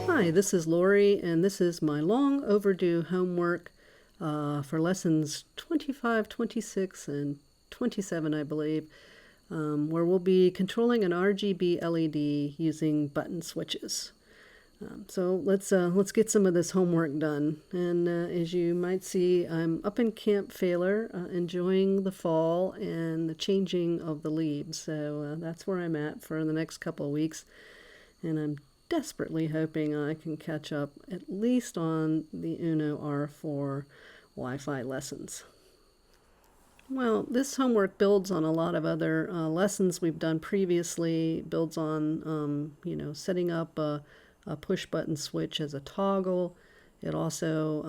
Hi, this is Lori, and this is my long overdue homework for lessons 25, 26, and 27, I believe, where we'll be controlling an RGB LED using button switches. So let's get some of this homework done. And as you might see, I'm up in Camp Failer, enjoying the fall and the changing of the leaves. So that's where I'm at for the next couple of weeks, and I'm desperately hoping I can catch up at least on the Uno R4 Wi-Fi lessons. Well, this homework builds on a lot of other lessons we've done previously, builds on, setting up a push button switch as a toggle. It also,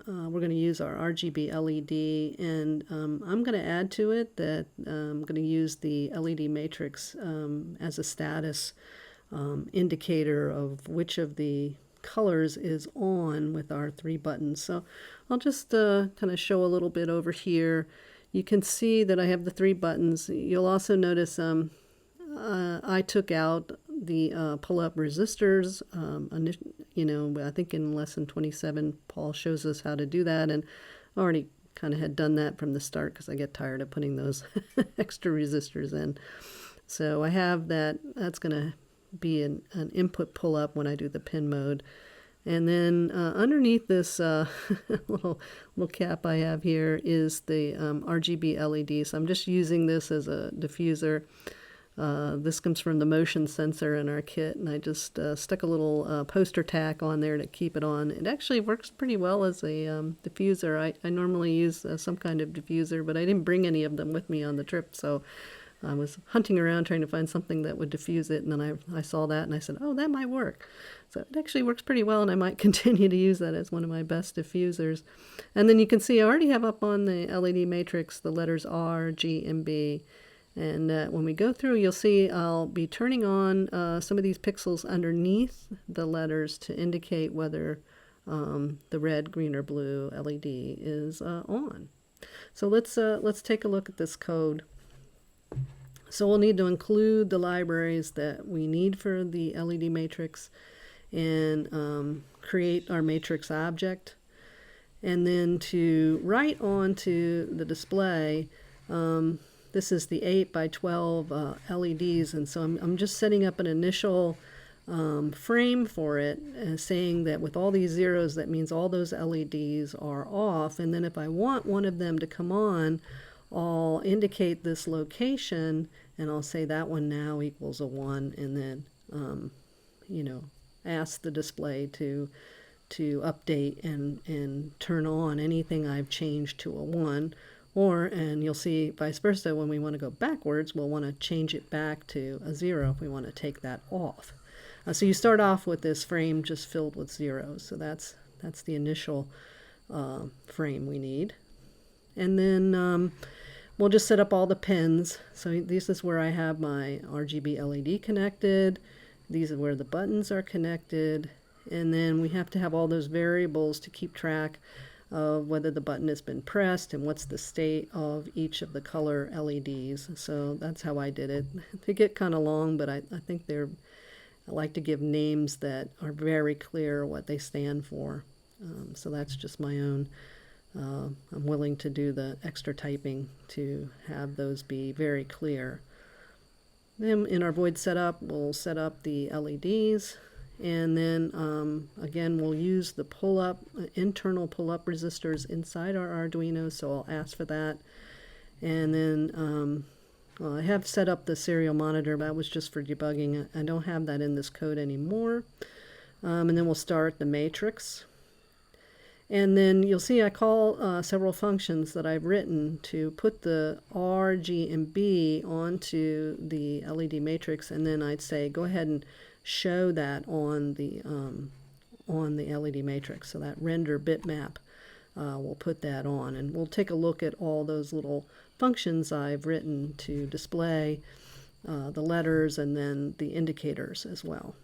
we're going to use our RGB LED, and I'm going to add to it that I'm going to use the LED matrix as a status indicator of which of the colors is on with our 3 buttons. So I'll just kind of show a little bit over here. You can see that I have the 3 buttons. You'll also notice I took out the pull-up resistors. I think in lesson 27 Paul shows us how to do that, and I already kind of had done that from the start because I get tired of putting those extra resistors in. So I have that. That's going to be an input pull up when I do the pin mode. And then underneath this little cap I have here is the RGB LED. So I'm just using this as a diffuser. This comes from the motion sensor in our kit, and I just stuck a little poster tack on there to keep it on. It actually works pretty well as a diffuser. I normally use some kind of diffuser, but I didn't bring any of them with me on the trip, so I was hunting around trying to find something that would diffuse it, and then I saw that and I said, oh, that might work. So it actually works pretty well, and I might continue to use that as one of my best diffusers. And then you can see I already have up on the LED matrix the letters R, G, and B. And when we go through, you'll see I'll be turning on some of these pixels underneath the letters to indicate whether the red, green, or blue LED is on. So let's take a look at this code. So we'll need to include the libraries that we need for the LED matrix and create our matrix object. And then to write onto the display, this is the 8 by 12 LEDs, and so I'm just setting up an initial frame for it, saying that with all these zeros, that means all those LEDs are off. And then if I want one of them to come on, I'll indicate this location, and I'll say that one now equals a 1, and then ask the display to update and turn on anything I've changed to a 1. And you'll see vice versa, when we want to go backwards, we'll want to change it back to a 0 if we want to take that off. So you start off with this frame just filled with zeros. So that's the initial frame we need. And then we'll just set up all the pins. So this is where I have my RGB LED connected. These are where the buttons are connected. And then we have to have all those variables to keep track of whether the button has been pressed and what's the state of each of the color LEDs. So that's how I did it. They get kind of long, but I think I like to give names that are very clear what they stand for. So that's just my own. I'm willing to do the extra typing to have those be very clear. Then in our void setup, we'll set up the LEDs. And then again, we'll use the internal pull-up resistors inside our Arduino, so I'll ask for that. And then I have set up the serial monitor, but that was just for debugging. I don't have that in this code anymore. And then we'll start the matrix. And then you'll see I call several functions that I've written to put the R, G, and B onto the LED matrix, and then I'd say go ahead and show that on the LED matrix. So that render bitmap, we'll put that on, and we'll take a look at all those little functions I've written to display the letters and then the indicators as well.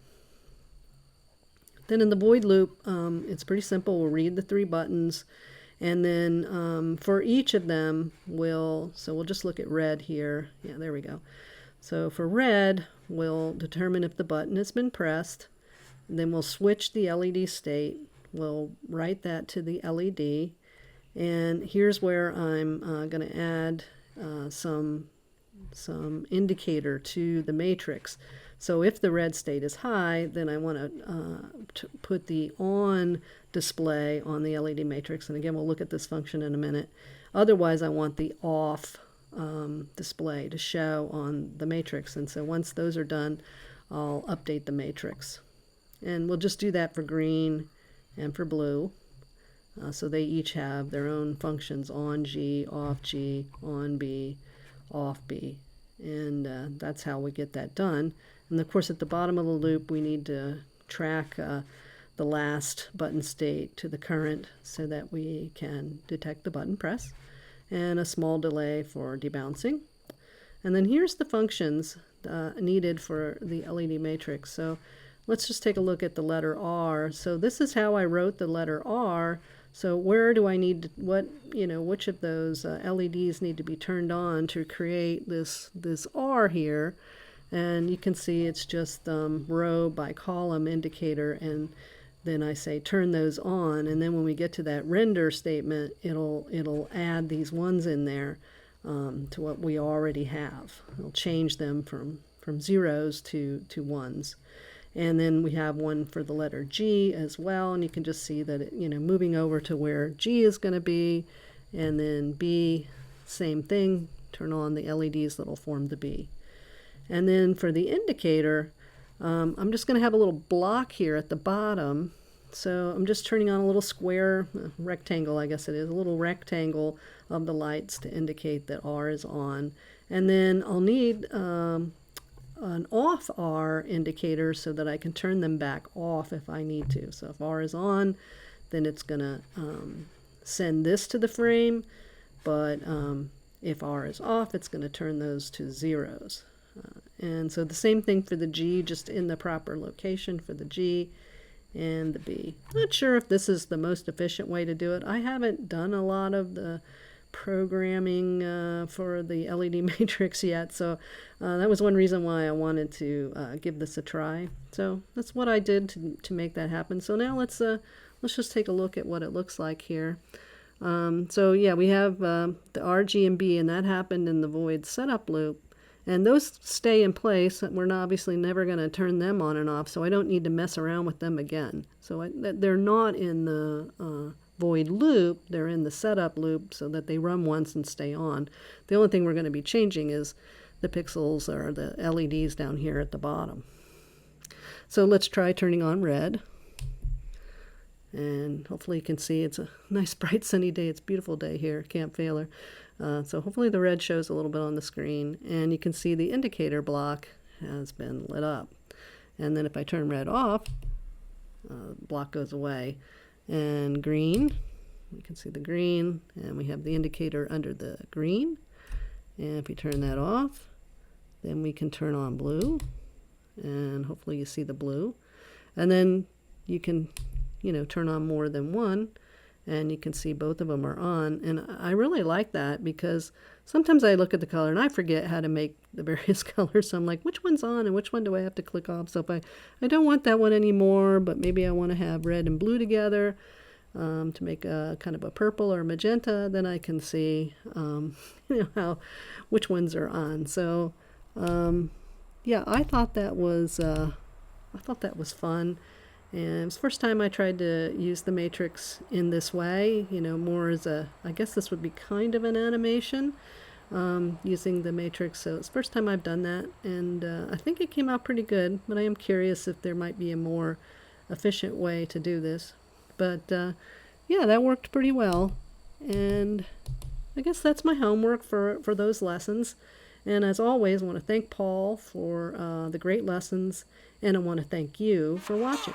Then in the void loop, it's pretty simple. We'll read the 3 buttons, And then for each of them, we'll just look at red here. Yeah, there we go. So for red, we'll determine if the button has been pressed. Then we'll switch the LED state. We'll write that to the LED. And here's where I'm going to add some indicator to the matrix. So if the red state is high, then I want to put the on display on the LED matrix. And again, we'll look at this function in a minute. Otherwise, I want the off display to show on the matrix. And so once those are done, I'll update the matrix. And we'll just do that for green and for blue. So they each have their own functions: on G, off G, on B, off B. And that's how we get that done. And of course, at the bottom of the loop, we need to track the last button state to the current so that we can detect the button press, and a small delay for debouncing. And then here's the functions needed for the LED matrix. So let's just take a look at the letter R. So this is how I wrote the letter R. So where do I need to, which of those LEDs need to be turned on to create this R here? And you can see it's just row by column indicator, and then I say turn those on, and then when we get to that render statement, it'll add these ones in there to what we already have. It'll change them from zeros to ones. And then we have one for the letter G as well, and you can just see that it, moving over to where G is going to be, and then B, same thing, turn on the LEDs that'll form the B. And then for the indicator, I'm just going to have a little block here at the bottom. So I'm just turning on a little square, rectangle I guess it is, a little rectangle of the lights to indicate that R is on. And then I'll need an off R indicator so that I can turn them back off if I need to. So if R is on, then it's going to send this to the frame, but if R is off, it's going to turn those to zeros. And so the same thing for the G, just in the proper location for the G and the B. Not sure if this is the most efficient way to do it. I haven't done a lot of the programming for the LED matrix yet, so that was one reason why I wanted to give this a try. So that's what I did to make that happen. So now let's just take a look at what it looks like here. So yeah, we have the R, G, and B, and that happened in the void setup loop. And those stay in place. We're obviously never going to turn them on and off, so I don't need to mess around with them again. So they're not in the void loop, they're in the setup loop so that they run once and stay on. The only thing we're going to be changing is the pixels or the LEDs down here at the bottom. So let's try turning on red. And hopefully you can see it's a nice bright sunny day. It's a beautiful day here, Camp Failer. So hopefully the red shows a little bit on the screen, and you can see the indicator block has been lit up. And then if I turn red off, the block goes away. And green, you can see the green, and we have the indicator under the green. And if you turn that off, then we can turn on blue, and hopefully you see the blue. And then you can, turn on more than one, and you can see both of them are on. And I really like that because sometimes I look at the color and I forget how to make the various colors. So I'm like, which one's on and which one do I have to click off? So if I don't want that one anymore, but maybe I want to have red and blue together to make a kind of a purple or magenta, then I can see which ones are on. So yeah, I thought that was fun. And it was the first time I tried to use the matrix in this way, more as I guess this would be kind of an animation using the matrix. So it's the first time I've done that, and I think it came out pretty good, but I am curious if there might be a more efficient way to do this. But yeah, that worked pretty well, and I guess that's my homework for those lessons. And as always, I want to thank Paul for the great lessons, and I want to thank you for watching.